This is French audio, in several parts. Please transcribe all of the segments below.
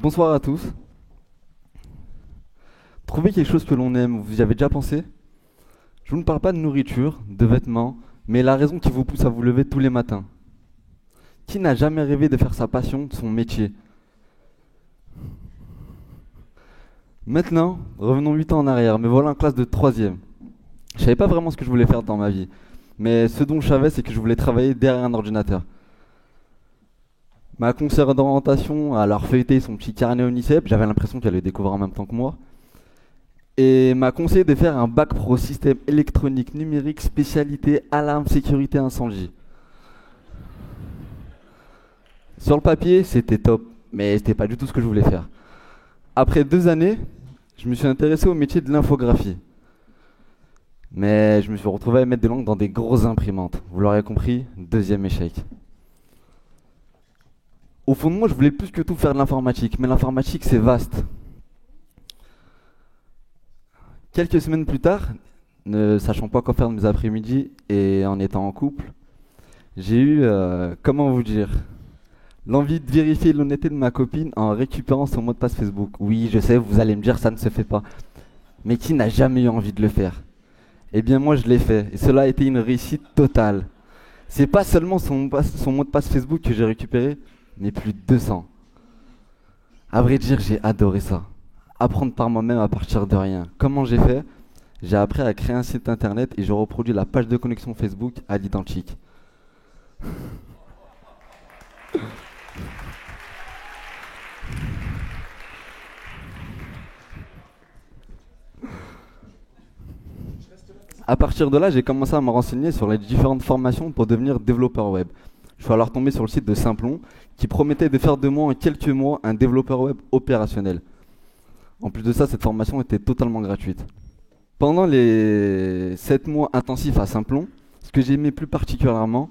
Bonsoir à tous. Trouvez quelque chose que l'on aime, vous y avez déjà pensé? Je vous ne parle pas de nourriture, de vêtements, mais la raison qui vous pousse à vous lever tous les matins. Qui n'a jamais rêvé de faire sa passion son métier? Maintenant, revenons 8 ans en arrière, me voilà en classe de 3e. Je savais pas vraiment ce que je voulais faire dans ma vie, mais ce dont je savais, c'est que je voulais travailler derrière un ordinateur. Ma conseillère d'orientation a alors feuilleté son petit carnet Onicep, j'avais l'impression qu'elle le découvrait en même temps que moi, et m'a conseillé de faire un bac pro système électronique numérique spécialité alarme sécurité incendie. Sur le papier, c'était top, mais c'était pas du tout ce que je voulais faire. Après 2 années, je me suis intéressé au métier de l'infographie. Mais je me suis retrouvé à mettre des langues dans des grosses imprimantes. Vous l'aurez compris, deuxième échec. Au fond de moi, je voulais plus que tout faire de l'informatique, mais l'informatique, c'est vaste. Quelques semaines plus tard, ne sachant pas quoi faire de mes après-midi et en étant en couple, j'ai eu, comment vous dire, l'envie de vérifier l'honnêteté de ma copine en récupérant son mot de passe Facebook. Oui, je sais, vous allez me dire, ça ne se fait pas. Mais qui n'a jamais eu envie de le faire? Eh bien moi, je l'ai fait, et cela a été une réussite totale. C'est pas seulement son mot de passe Facebook que j'ai récupéré, mais plus de 200. À vrai dire, j'ai adoré ça. Apprendre par moi-même à partir de rien. Comment j'ai fait? J'ai appris à créer un site internet et j'ai reproduit la page de connexion Facebook à l'identique. À partir de là, j'ai commencé à me renseigner sur les différentes formations pour devenir développeur web. Je suis alors tombé sur le site de Simplon qui promettait de faire de moi en quelques mois un développeur web opérationnel. En plus de ça, cette formation était totalement gratuite. Pendant les 7 mois intensifs à Simplon, ce que j'aimais plus particulièrement,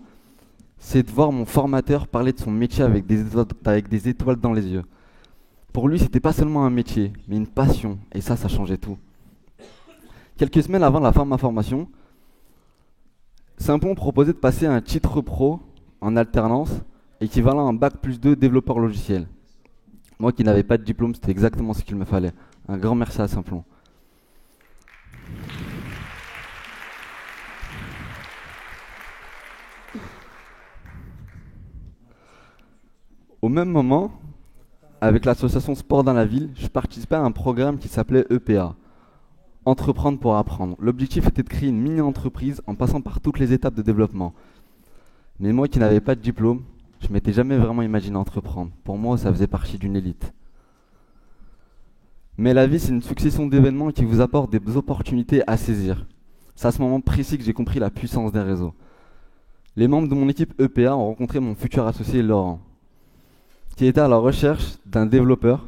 c'est de voir mon formateur parler de son métier avec des étoiles dans les yeux. Pour lui, c'était pas seulement un métier, mais une passion, et ça changeait tout. Quelques semaines avant la fin de ma formation, Simplon proposait de passer un titre pro en alternance, équivalent à un bac+2 développeur logiciel. Moi qui n'avais pas de diplôme, c'était exactement ce qu'il me fallait. Un grand merci à Simplon. Au même moment, avec l'association Sport dans la ville, je participais à un programme qui s'appelait EPA, Entreprendre pour apprendre. L'objectif était de créer une mini-entreprise en passant par toutes les étapes de développement. Mais moi qui n'avais pas de diplôme, je m'étais jamais vraiment imaginé entreprendre. Pour moi, ça faisait partie d'une élite. Mais la vie, c'est une succession d'événements qui vous apportent des opportunités à saisir. C'est à ce moment précis que j'ai compris la puissance des réseaux. Les membres de mon équipe EPA ont rencontré mon futur associé Laurent, qui était à la recherche d'un développeur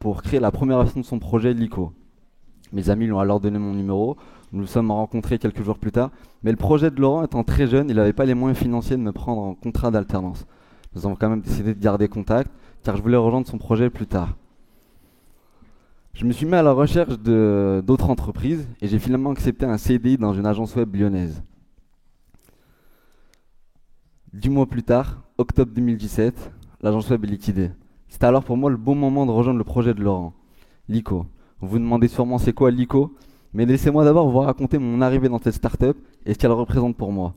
pour créer la première version de son projet Lico. Mes amis lui ont alors donné mon numéro, nous nous sommes rencontrés quelques jours plus tard, mais le projet de Laurent étant très jeune, il n'avait pas les moyens financiers de me prendre en contrat d'alternance. Nous avons quand même décidé de garder contact, car je voulais rejoindre son projet plus tard. Je me suis mis à la recherche d'autres entreprises et j'ai finalement accepté un CDI dans une agence web lyonnaise. 10 mois plus tard, octobre 2017, l'agence web est liquidée. C'était alors pour moi le bon moment de rejoindre le projet de Laurent, Lico. Vous vous demandez sûrement c'est quoi Lico, mais laissez-moi d'abord vous raconter mon arrivée dans cette start-up et ce qu'elle représente pour moi.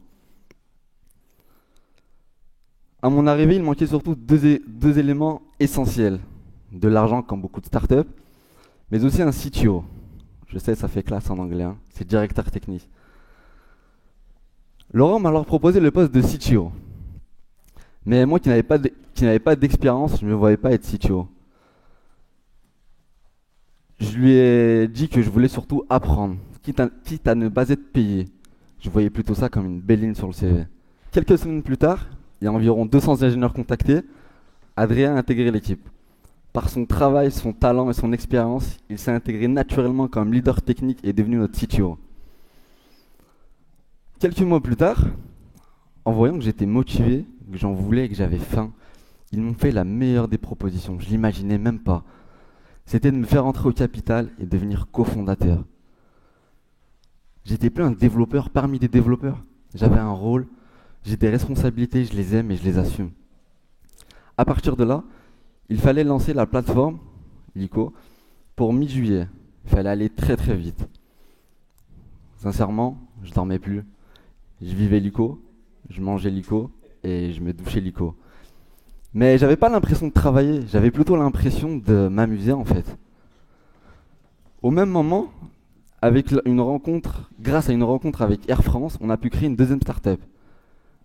À mon arrivée, il manquait surtout deux éléments essentiels. De l'argent comme beaucoup de start-up, mais aussi un CTO. Je sais, ça fait classe en anglais, hein. C'est directeur technique. Laurent m'a alors proposé le poste de CTO. Mais moi qui n'avais pas d'expérience, je ne me voyais pas être CTO. Je lui ai dit que je voulais surtout apprendre, quitte à ne pas être payé. Je voyais plutôt ça comme une belle ligne sur le CV. Quelques semaines plus tard, il y a environ 200 ingénieurs contactés, Adrien a intégré l'équipe. Par son travail, son talent et son expérience, il s'est intégré naturellement comme leader technique et est devenu notre CTO. Quelques mois plus tard, en voyant que j'étais motivé, que j'en voulais et que j'avais faim, ils m'ont fait la meilleure des propositions. Je l'imaginais même pas. c'était de me faire entrer au capital et devenir cofondateur. J'étais plus un développeur parmi des développeurs. J'avais un rôle, j'ai des responsabilités, je les aime et je les assume. À partir de là, il fallait lancer la plateforme, Lico, pour mi-juillet. Il fallait aller très très vite. Sincèrement, je dormais plus. Je vivais Lico, je mangeais Lico et je me douchais Lico. Mais j'avais pas l'impression de travailler, j'avais plutôt l'impression de m'amuser en fait. Au même moment, grâce à une rencontre avec Air France, on a pu créer une deuxième startup,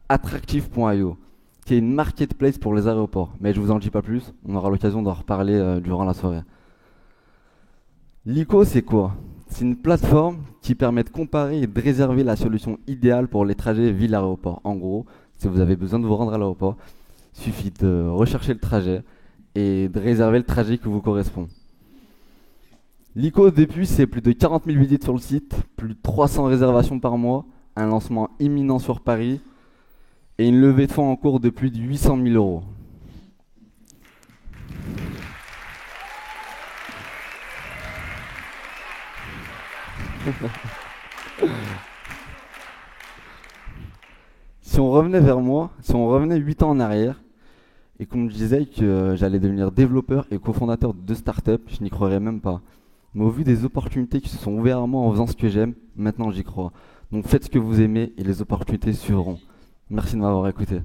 Attractive.io, qui est une marketplace pour les aéroports. Mais je vous en dis pas plus, on aura l'occasion d'en reparler durant la soirée. Lico, c'est quoi? C'est une plateforme qui permet de comparer et de réserver la solution idéale pour les trajets ville-aéroport. En gros, si vous avez besoin de vous rendre à l'aéroport, il suffit de rechercher le trajet et de réserver le trajet qui vous correspond. Lico, depuis, c'est plus de 40 000 visites sur le site, plus de 300 réservations par mois, un lancement imminent sur Paris et une levée de fonds en cours de plus de 800 000 euros. Si on revenait vers moi, si on revenait 8 ans en arrière, et qu'on me disait que j'allais devenir développeur et cofondateur de deux startups, je n'y croirais même pas. Mais au vu des opportunités qui se sont ouvertes à moi en faisant ce que j'aime, maintenant j'y crois. Donc faites ce que vous aimez et les opportunités suivront. Merci de m'avoir écouté.